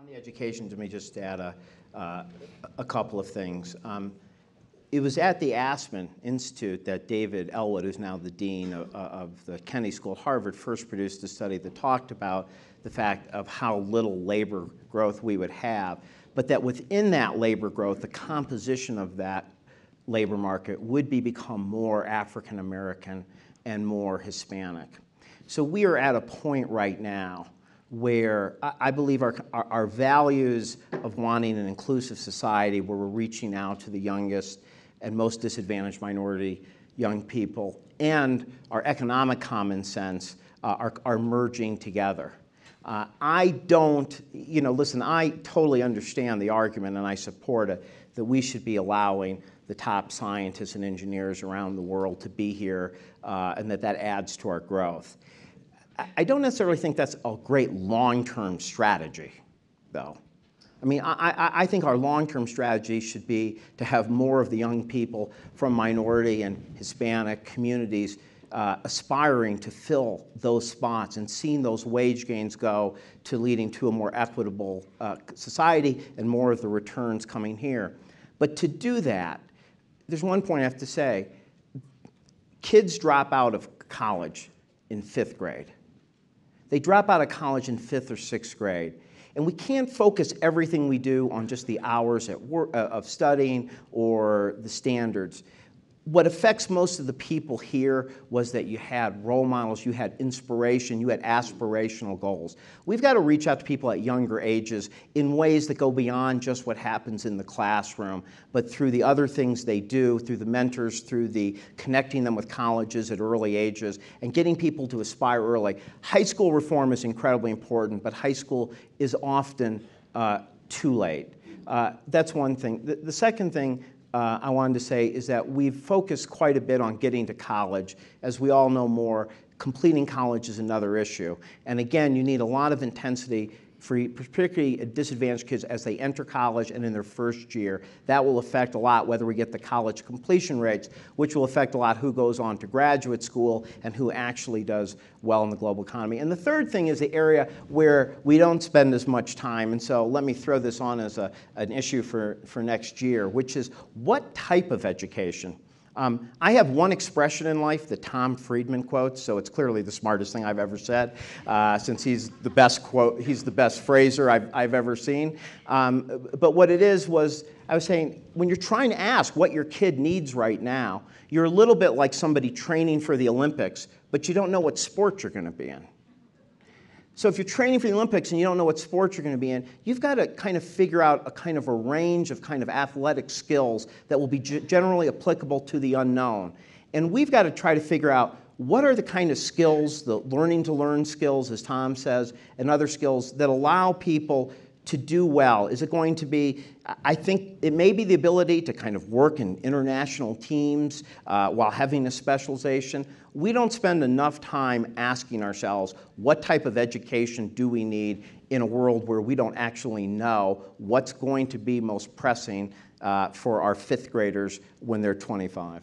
On the education, let me just add a couple of things. It was at the Aspen Institute that David Elwood, who's now the dean of the Kennedy School at Harvard, first produced a study that talked about the fact of how little labor growth we would have, but that within that labor growth, the composition of that labor market would become more African American and more Hispanic. So we are at a point right now where I believe our values of wanting an inclusive society where we're reaching out to the youngest and most disadvantaged minority young people and our economic common sense are merging together. I don't, listen, I totally understand the argument and I support it that we should be allowing the top scientists and engineers around the world to be here and that adds to our growth. I don't necessarily think that's a great long-term strategy, though. I mean, I think our long-term strategy should be to have more of the young people from minority and Hispanic communities aspiring to fill those spots and seeing those wage gains go to leading to a more equitable society and more of the returns coming here. But to do that, there's one point I have to say. Kids drop out of college in 5th grade. They drop out of college in 5th or 6th grade. And we can't focus everything we do on just the hours at work, of studying or the standards. What affects most of the people here was that you had role models, you had inspiration, you had aspirational goals. We've got to reach out to people at younger ages in ways that go beyond just what happens in the classroom, but through the other things they do, through the mentors, through the connecting them with colleges at early ages, and getting people to aspire early. High school reform is incredibly important, but high school is often too late. That's one thing. The second thing I wanted to say is that we've focused quite a bit on getting to college. As we all know more, completing college is another issue. And again, you need a lot of intensity for particularly disadvantaged kids as they enter college and in their first year. That will affect a lot whether we get the college completion rates, which will affect a lot who goes on to graduate school and who actually does well in the global economy. And the third thing is the area where we don't spend as much time, and so let me throw this on as an issue for next year, which is what type of education? I have one expression in life that Tom Friedman quotes, so it's clearly the smartest thing I've ever said, since he's the best phraser I've ever seen. But what it is was, I was saying, when you're trying to ask what your kid needs right now, you're a little bit like somebody training for the Olympics, but you don't know what sport you're going to be in. So if you're training for the Olympics and you don't know what sport you're going to be in, you've got to kind of figure out a range of athletic skills that will be generally applicable to the unknown. And we've got to try to figure out what are the kind of skills, the learning to learn skills, as Tom says, and other skills that allow people to do well. Is it going to be, I think it may be the ability to kind of work in international teams while having a specialization. We don't spend enough time asking ourselves, what type of education do we need in a world where we don't actually know what's going to be most pressing for our 5th graders when they're 25?